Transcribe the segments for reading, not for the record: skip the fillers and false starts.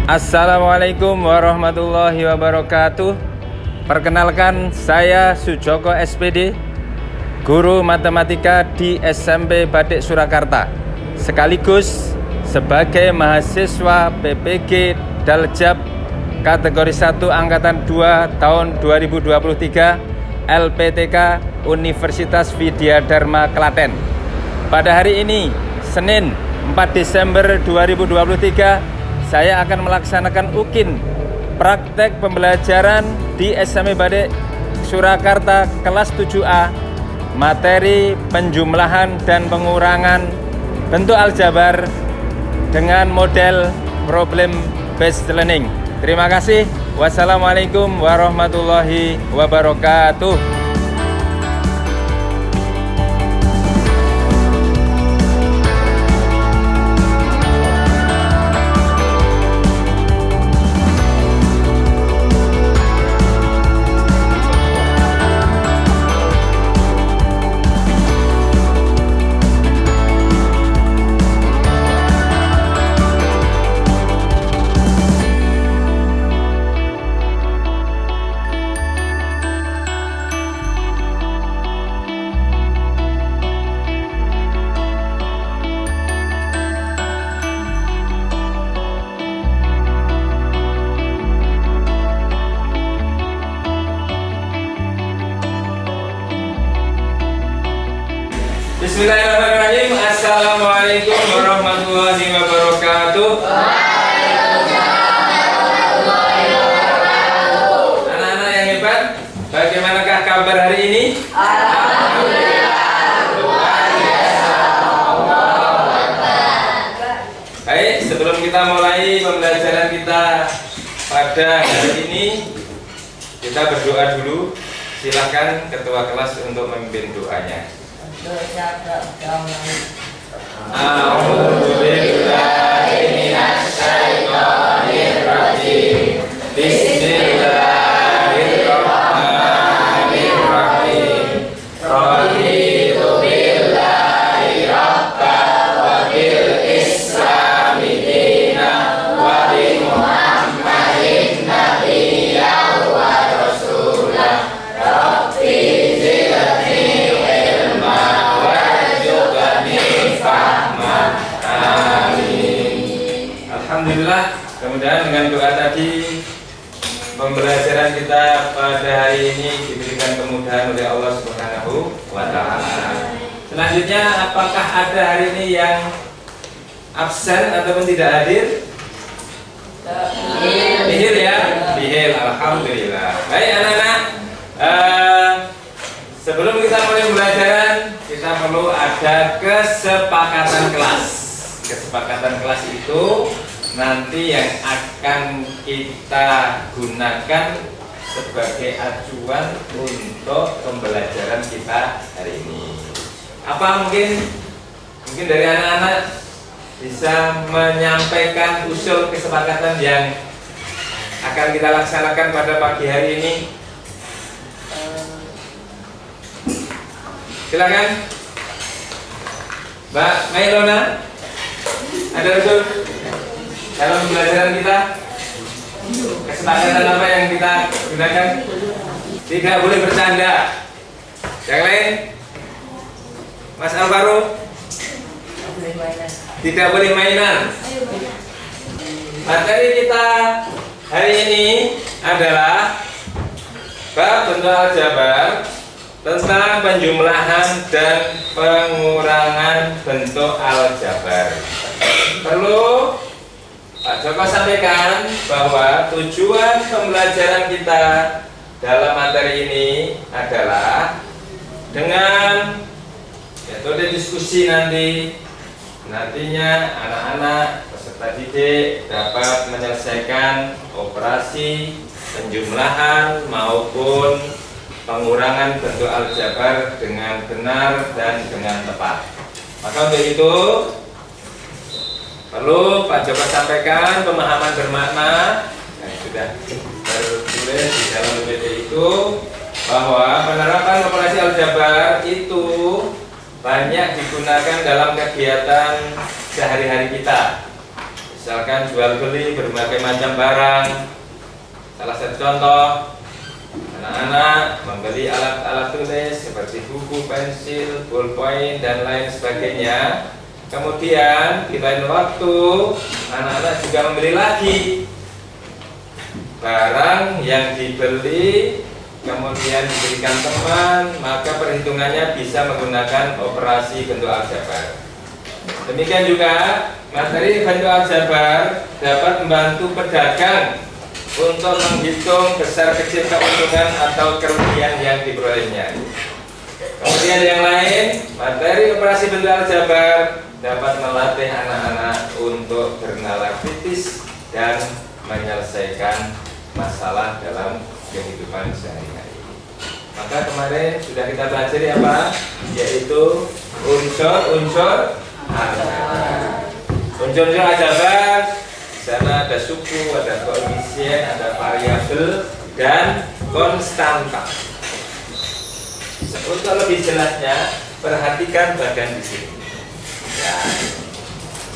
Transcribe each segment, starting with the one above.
Assalamualaikum warahmatullahi wabarakatuh. Perkenalkan, saya Sujoko SPD, guru matematika di SMP Badik Surakarta, sekaligus sebagai mahasiswa PPG Daljab kategori 1 Angkatan 2 tahun 2023 LPTK Universitas Widya Dharma Klaten. Pada hari ini, Senin 4 Desember 2023, saya akan melaksanakan UKIN praktek pembelajaran di SMP Badik Surakarta kelas 7A, materi penjumlahan dan pengurangan bentuk aljabar dengan model problem based learning. Terima kasih. Wassalamualaikum warahmatullahi wabarakatuh. Bismillahirrahmanirrahim. Assalamualaikum warahmatullahi wabarakatuh. Anak-anak yang hebat, bagaimanakah kabar hari ini? Baik, sebelum kita mulai pembelajaran kita pada hari ini, kita berdoa dulu. Silakan ketua kelas untuk memimpin doanya. A'udzubillahiminasyaitonirrajim. Bismillahirrahmanirrahim. Raditu billahi rabban wa bil islami dinan wa bi Muhammadin nabiyyan wa rasulah. Rabbi zidni Alhamdulillah, kemudian dengan doa tadi pembelajaran kita pada hari ini diberikan kemudahan oleh Allah Subhanahu wa Ta'ala. Selanjutnya, apakah ada hari ini yang absen ataupun tidak hadir? Bihil ya, bihil. Alhamdulillah. Baik anak-anak, sebelum kita mulai pembelajaran, kita perlu ada kesepakatan kelas. Kesepakatan kelas itu nanti yang akan kita gunakan sebagai acuan untuk pembelajaran kita hari ini. Apa mungkin dari anak-anak bisa menyampaikan usul kesepakatan yang akan kita laksanakan pada pagi hari ini? Silakan, Mbak Mailona. Ada usul dalam pembelajaran kita? Kesepakatan apa yang kita gunakan? Tidak boleh bercanda. Yang lain? Mas Alvaro? Tidak boleh mainan. Materi kita hari ini adalah bab bentuk aljabar tentang penjumlahan dan pengurangan bentuk aljabar. Perlu Pak Joko sampaikan bahwa tujuan pembelajaran kita dalam materi ini adalah dengan metode diskusi nantinya anak-anak peserta didik dapat menyelesaikan operasi penjumlahan maupun pengurangan bentuk aljabar dengan benar dan dengan tepat. Maka untuk itu perlu Pak Joko sampaikan pemahaman bermakna yang sudah tertulis di dalam PPT itu, bahwa penerapan operasi aljabar itu banyak digunakan dalam kegiatan sehari-hari kita. Misalkan jual beli berbagai macam barang. Salah satu contoh, anak-anak membeli alat-alat tulis seperti buku, pensil, ballpoint dan lain sebagainya. Kemudian di lain waktu anak-anak juga membeli lagi barang yang dibeli kemudian diberikan teman, maka perhitungannya bisa menggunakan operasi bentuk aljabar. Demikian juga materi bentuk aljabar dapat membantu pedagang untuk menghitung besar kecil keuntungan atau kerugian yang diperolehnya. Kemudian yang lain, materi operasi bentuk aljabar dapat melatih anak-anak untuk bernalar kritis dan menyelesaikan masalah dalam kehidupan sehari-hari. Maka kemarin sudah kita pelajari apa? Yaitu unsur-unsur aljabar. Unsur-unsur aljabar, di sana ada suku, ada koefisien, ada variabel dan konstanta. Untuk lebih jelasnya, perhatikan bagian di sini. Ya.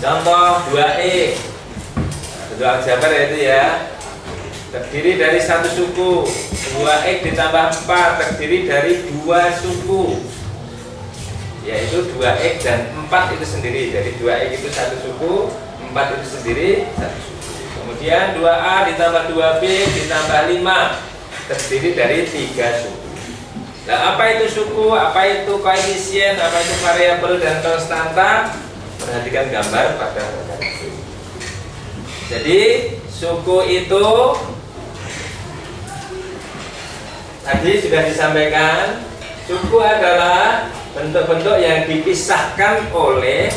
Contoh 2E. Bentuk aljabar yaitu ya, terdiri dari satu suku. 2x ditambah 4 terdiri dari 2 suku, yaitu 2x dan 4 itu sendiri. Jadi 2x itu satu suku, 4 itu sendiri satu suku. Kemudian 2a ditambah 2b ditambah 5 terdiri dari 3 suku. Nah, apa itu suku, apa itu koefisien, apa itu variabel dan konstanta? Perhatikan gambar pada gambar itu. Jadi suku itu tadi sudah disampaikan, suku adalah bentuk-bentuk yang dipisahkan oleh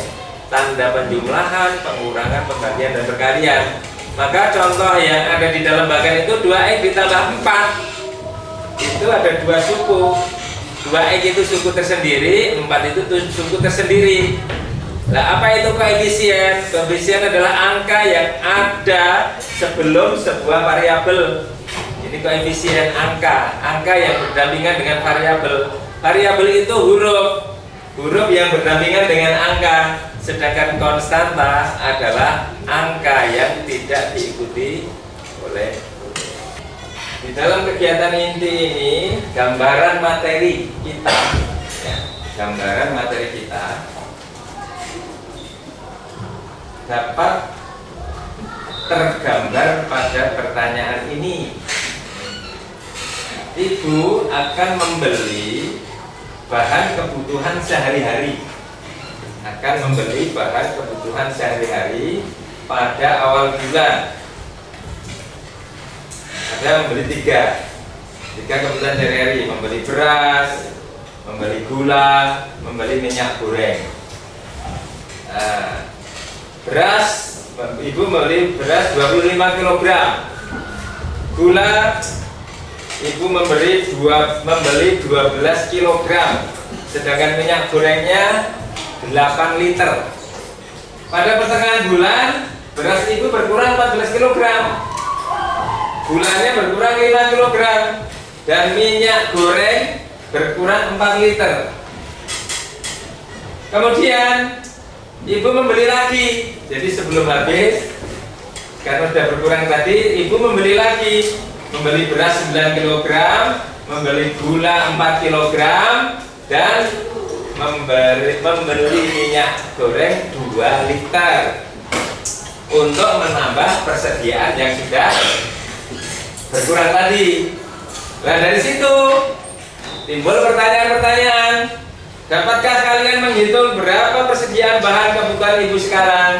tanda penjumlahan, pengurangan, pembagian, dan perkalian. Maka contoh yang ada di dalam bagian itu 2x ditambah 4. Itu ada 2 suku. 2x itu suku tersendiri, 4 itu suku tersendiri. Nah, apa itu koefisien? Koefisien adalah angka yang ada sebelum sebuah variabel. Ini koefisien angka yang berdampingan dengan variabel. Variabel itu huruf yang berdampingan dengan angka. Sedangkan konstanta adalah angka yang tidak diikuti oleh huruf. Di dalam kegiatan inti ini, gambaran materi kita, ya, gambaran materi kita dapat tergambar pada pertanyaan ini. Ibu akan membeli bahan kebutuhan sehari-hari. Akan membeli bahan kebutuhan sehari-hari pada awal bulan. Ada membeli 3 kebutuhan sehari-hari, membeli beras, membeli gula, membeli minyak goreng. Beras, ibu membeli beras 25 kg. Gula, ibu membeli 12 kg. Sedangkan minyak gorengnya 8 liter. Pada pertengahan bulan, beras ibu berkurang 14 kg. Gulanya berkurang 5 kg. Dan minyak goreng berkurang 4 liter. Kemudian ibu membeli lagi. Jadi sebelum habis, karena sudah berkurang tadi, ibu membeli lagi. Membeli beras 9 kg, membeli gula 4 kg, dan membeli minyak goreng 2 liter untuk menambah persediaan yang sudah berkurang tadi. Nah, dari situ timbul pertanyaan-pertanyaan. Dapatkah kalian menghitung berapa persediaan bahan kebutuhan ibu sekarang?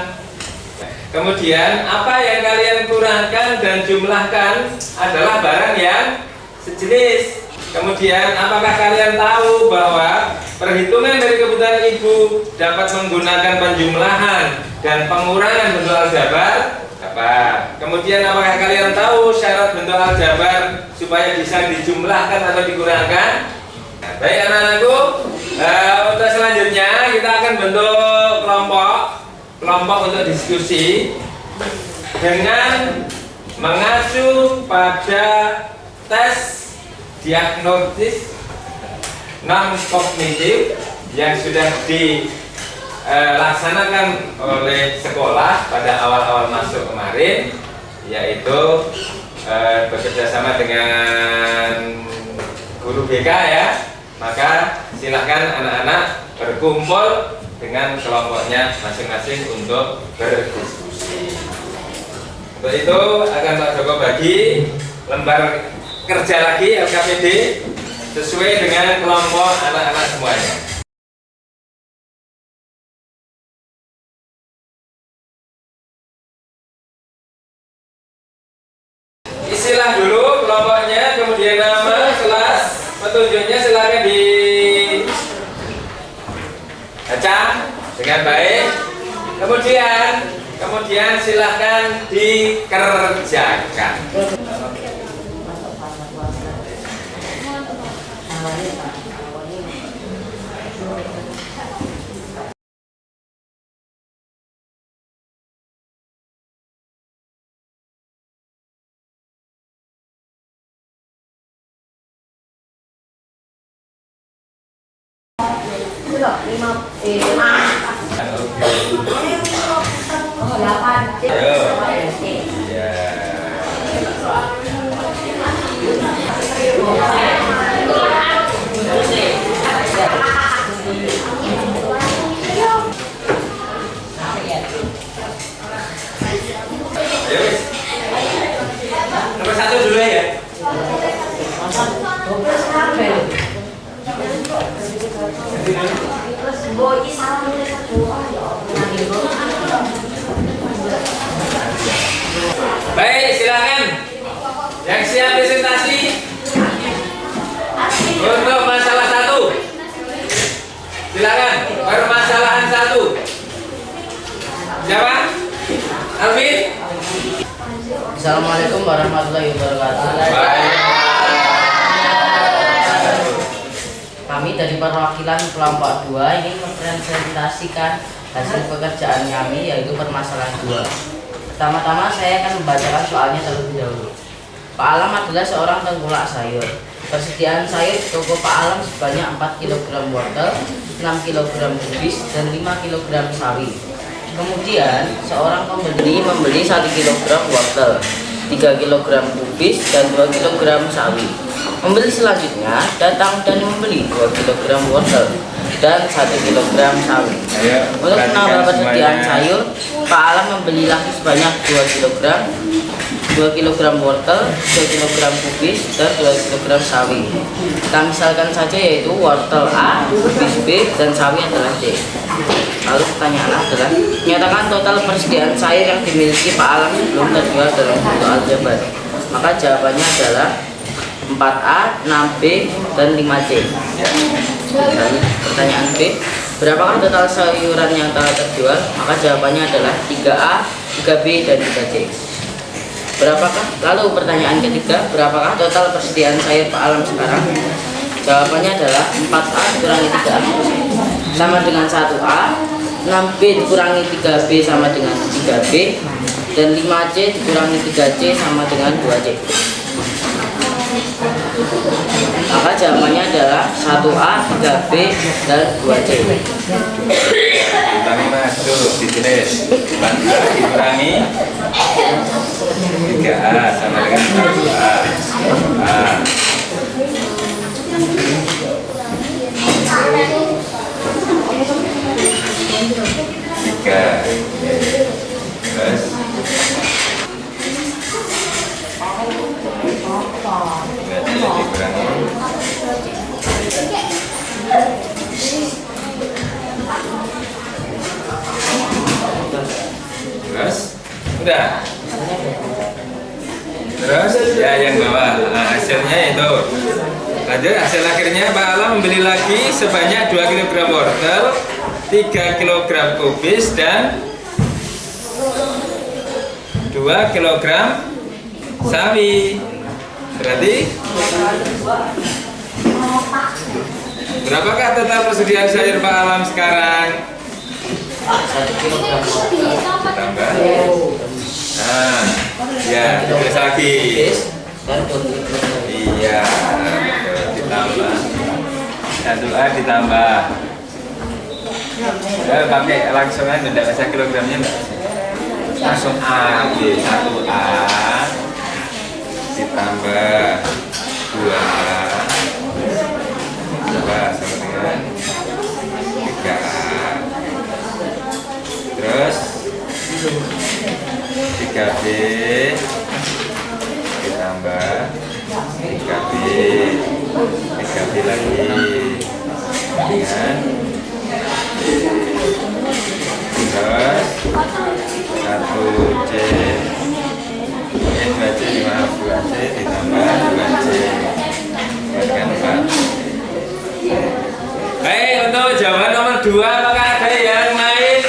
Kemudian apa yang kalian kurangkan dan jumlahkan adalah barang yang sejenis. Kemudian apakah kalian tahu bahwa perhitungan dari kebutuhan ibu dapat menggunakan penjumlahan dan pengurangan bentuk aljabar? Kemudian apakah kalian tahu syarat bentuk aljabar supaya bisa dijumlahkan atau dikurangkan? Nah, baik anak-anakku, untuk selanjutnya kita akan bentuk kelompok untuk diskusi dengan mengacu pada tes diagnosis non kognitif yang sudah laksanakan oleh sekolah pada awal-awal masuk kemarin, yaitu bekerja sama dengan guru BK ya. Maka silahkan anak-anak berkumpul dengan kelompoknya masing-masing untuk berdiskusi. Untuk itu akan Pak Joko bagi lembar kerja lagi LKPD sesuai dengan kelompok anak-anak semuanya. Isilah dulu kelompoknya, kemudian nama, kelas, petunjuknya silakan dibaca dengan baik. Kemudian silahkan dikerjakan. Nomor 1 dulu ya. Baik, silakan. Yang siap presentasi untuk masalah 1. Silakan, permasalahan 1. Jawab. Alvin. Assalamualaikum warahmatullahi wabarakatuh. Kami dari perwakilan kelompok 2 ingin mempresentasikan hasil pekerjaan kami, yaitu permasalahan 2. Pertama-tama saya akan membacakan soalnya terlebih dahulu. Pak Alam adalah seorang tengkulak sayur. Persediaan sayur di toko Pak Alam sebanyak 4 kg wortel, 6 kg kubis, dan 5 kg sawi. Kemudian seorang pembeli membeli 1 kg wortel, 3 kg kubis, dan 2 kg sawi. Pembeli selanjutnya datang dan membeli 2 kg wortel dan 1 kg sawi. Untuk menambah persediaan sayur, Pak Alam membeli lagi sebanyak 2 kg wortel, 2 kg kubis, dan 2 kg sawi. Kita misalkan saja, yaitu wortel A, kubis B, dan sawi adalah C. Lalu pertanyaan adalah, nyatakan total persediaan sayur yang dimiliki Pak Alam sebelum terjual dalam bentuk aljabar. Maka jawabannya adalah 4A, 6B, dan 5C. Dan pertanyaan B, berapakah total sayuran yang telah terjual? Maka jawabannya adalah 3A, 3B, dan 3C. Lalu pertanyaan ketiga, berapakah total persediaan sayur Pak Alam sekarang? Jawabannya adalah 4A dikurangi 3A sama dengan 1A, 6B dikurangi 3B sama dengan 3B, dan 5C dikurangi 3C sama dengan 2C. Maka jawabannya adalah 1A, 3B, dan 2C. Ulangi mas, tuh ditulis 4A dikurangi 3A sama dengan 1A. Terus udah. Terus ya yang bawah hasilnya itu. Lanjut, hasil akhirnya Pak Alam membeli lagi sebanyak 2 kg wortel, 3 kg kubis, dan 2 kg sawi. Berarti berapakah total persediaan sayur Pak Alam sekarang? 1 kg Tambah. Nah, ya, tulis lagi. dan 2 kg. Iya, ditambah. 1A ditambah. Pakai langsung aja, tidak usah kilogramnya, enggak. Langsung A, B, 1A ditambah 2A sama dengan 3A, terus 3B ditambah 3B, 3B lagi dengan terus 1C, 2C, 2C ditambah 2C dengan 4. Baik, untuk jawaban nomor 2 apakah ada yang lain?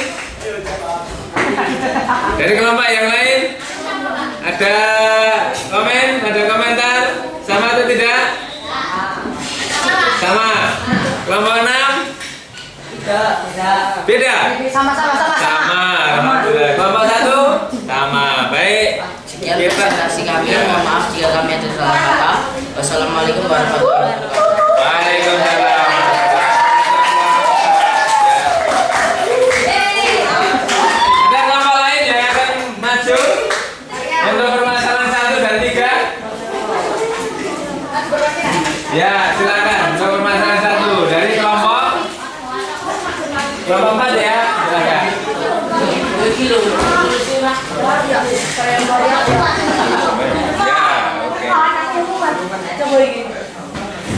Dari kelompok yang lain? Ada komen? Ada komentar? Sama atau tidak? Sama. Kelompok 6? Beda? Sama. Alhamdulillah. Kelompok 1? Sama. Baik. Sekian presentasi kami. Mohon maaf jika kami ada salah kata. Wassalamualaikum warahmatullahi wabarakatuh. Waalaikumsalam. Ada kelompok lain yang akan maju untuk permasalahan 1 dan 3? Ya, silakan untuk permasalahan 1 dari kelompok 4 ya, silakan.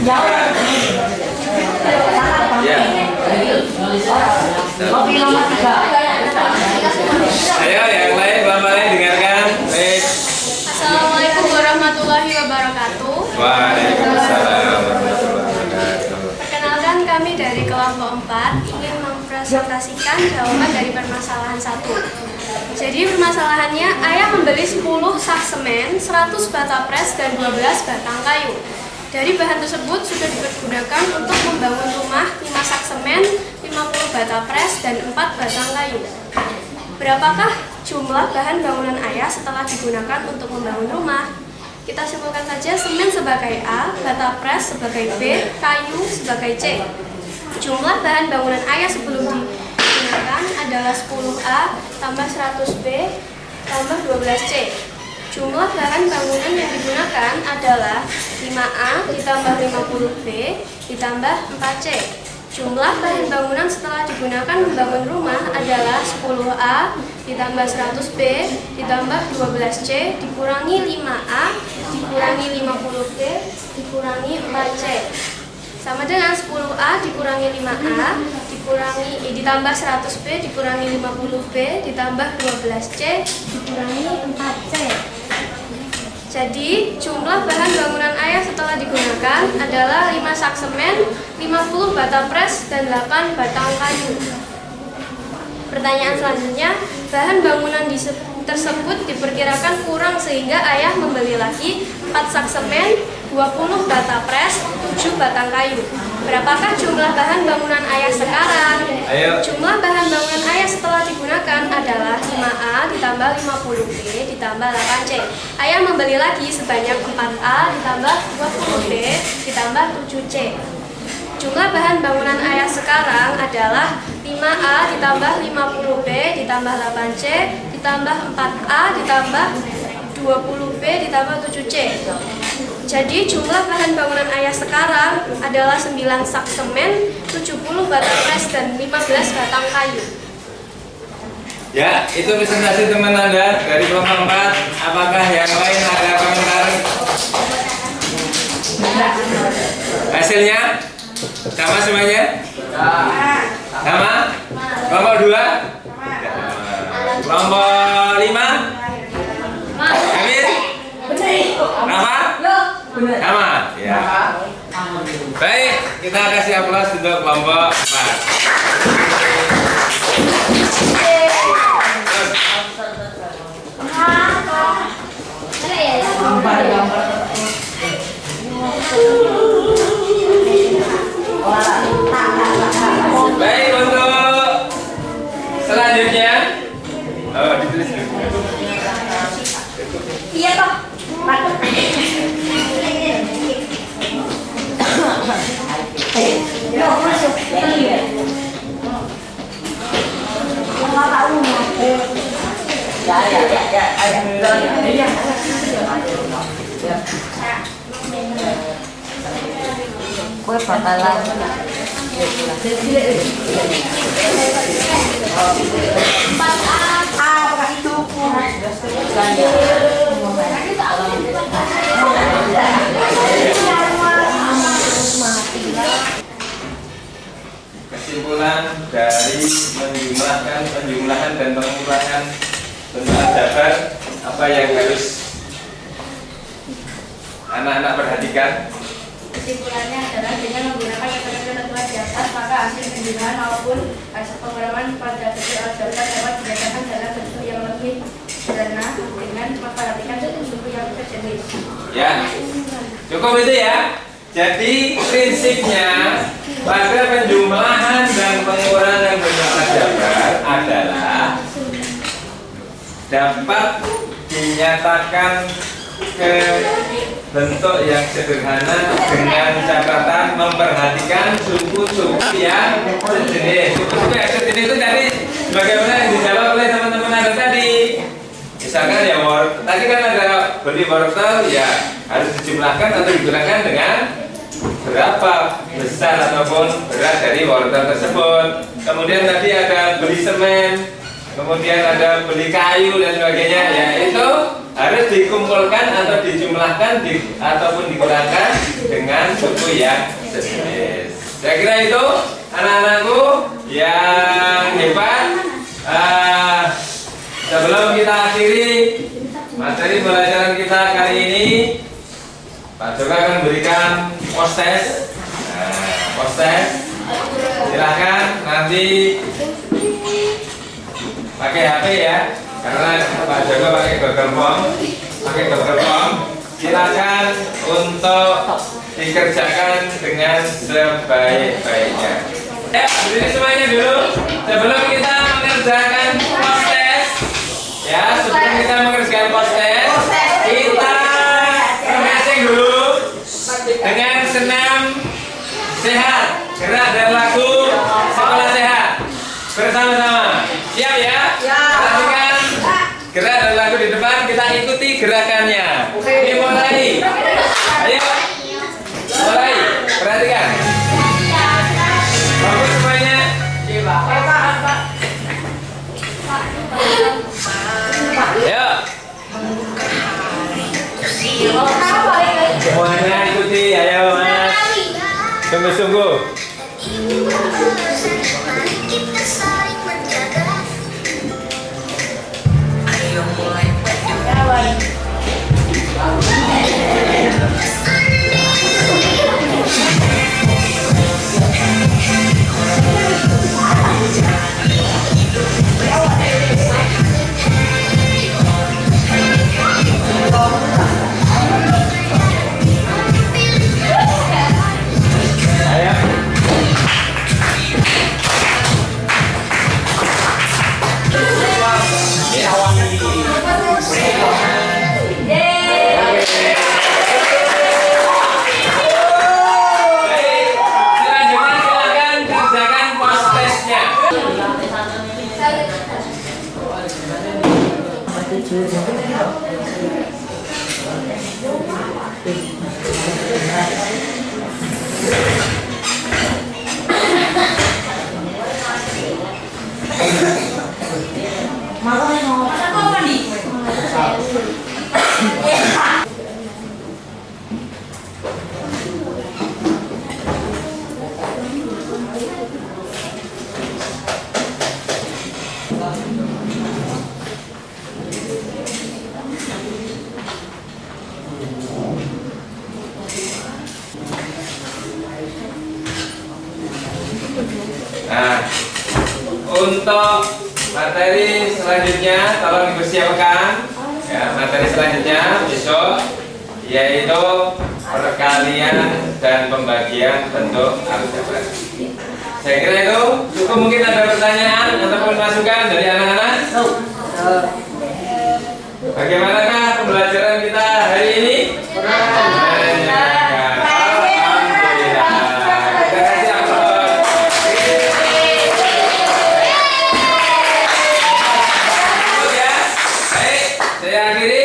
Ya, oke. Ya. Ayo yang lain, kelompok lain dengarkan. Baik. Assalamualaikum warahmatullahi wabarakatuh. Waalaikumsalam warahmatullahi wabarakatuh. Perkenalkan, kami dari kelompok 4 ingin mempresentasikan jawaban dari permasalahan 1. Jadi permasalahannya, ayah membeli 10 sak semen, 100 bata pres dan 12 batang kayu. Dari bahan tersebut sudah dipergunakan untuk membangun rumah 5 sak semen, 50 bata pres dan 4 batang kayu. Berapakah jumlah bahan bangunan ayah setelah digunakan untuk membangun rumah? Kita simpulkan saja, semen sebagai A, bata pres sebagai B, kayu sebagai C. Jumlah bahan bangunan ayah sebelum digunakan adalah 10A tambah 100B tambah 12C. Jumlah bahan bangunan yang digunakan adalah 5A ditambah 50B ditambah 4C. Jumlah bahan bangunan setelah digunakan membangun rumah adalah 10A ditambah 100B ditambah 12C dikurangi 5A dikurangi 50B dikurangi 4C. Sama dengan 10A dikurangi 5A dikurangi ditambah 100B dikurangi 50B ditambah 12C dikurangi 4C. Jadi jumlah bahan bangunan ayah setelah digunakan adalah 5 sak semen, 50 bata pres dan 8 batang kayu. Pertanyaan selanjutnya, bahan bangunan tersebut diperkirakan kurang sehingga ayah membeli lagi 4 sak semen, 20 bata pres, 7 batang kayu. Berapakah jumlah bahan bangunan ayah sekarang? Ayo. Jumlah bahan bangunan ayah setelah digunakan adalah 5A ditambah 50B ditambah 8C. Ayah membeli lagi sebanyak 4A ditambah 20B ditambah 7C. Jumlah bahan bangunan ayah sekarang adalah 5A ditambah 50B ditambah 8C ditambah 4A ditambah 20B ditambah 7C. Jadi jumlah bahan bangunan ayah sekarang adalah 9 sak semen, 70 bata pres dan 15 batang kayu. Ya, itu presentasi teman Anda dari kelompok 4. Apakah yang lain ada komentar? Hasilnya sama semuanya? Sama? Kelompok 2? Kelompok 5? Amin? Apa? Sama? Ya. Baik, kita kasih aplaus untuk kelompok 4. Baik, untuk selanjutnya ditulis dulu. Iya toh. Kue bakalan kesimpulan dari penjumlahan dan pengurangan bentuk jabar, apa yang harus anak-anak perhatikan? Kesimpulannya adalah dengan menggunakan metode ketentuan di atas, maka hasil penjumlahan maupun hasil pengurangan pada bentuk aljabar dapat dirasakan dalam bentuk yang lebih sederhana dengan memperhatikan suku yang terjenis. Ya, cukup itu ya. Jadi prinsipnya pada penjumlahan dan pengurangan bentuk aljabar adalah dapat dinyatakan ke bentuk yang sederhana dengan catatan memperhatikan suku-suku yang sejenis. Suku-suku yang sejenis itu tadi bagaimana yang dijawab oleh teman-teman ada tadi. Misalkan ya tadi kan ada beli wortel, ya harus dijumlahkan atau digunakan dengan berapa besar ataupun berat dari wortel tersebut. Kemudian tadi ada beli semen, kemudian ada beli kayu dan sebagainya, ya itu harus dikumpulkan atau dijumlahkan ataupun digunakan dengan suku yang sejenis. Saya kira itu anak-anakku yang hebat. Sebelum kita akhiri materi pelajaran kita kali ini, Pak Joko akan memberikan post test. Post test, silahkan nanti pakai HP ya, karena Pak Joko pakai Google Form. Silakan untuk dikerjakan dengan sebaik-baiknya. Ya, berdiri semuanya dulu sebelum kita mengerjakan post test. Ya, sebelum kita mengerjakan post test, kita refreshing dulu dengan senam sehat, gerak dan lagu sekolah sehat bersama-sama. Siap ya? Perhatikan gerak dan lagu di depan, kita ikuti gerakannya. Dimulai. Ayo, mulai. Perhatikan. Bagus semuanya. Ayo. Semuanya ikuti, ayo mas. Sungguh-sungguh. Nah, untuk materi selanjutnya tolong dipersiapkan ya, materi selanjutnya besok yaitu perkalian dan pembagian bentuk aljabar. Saya kira itu cukup. Mungkin ada pertanyaan ataupun masukan dari anak-anak. Bagaimanakah pembelajaran kita hari ini? Saya Saya akhiri.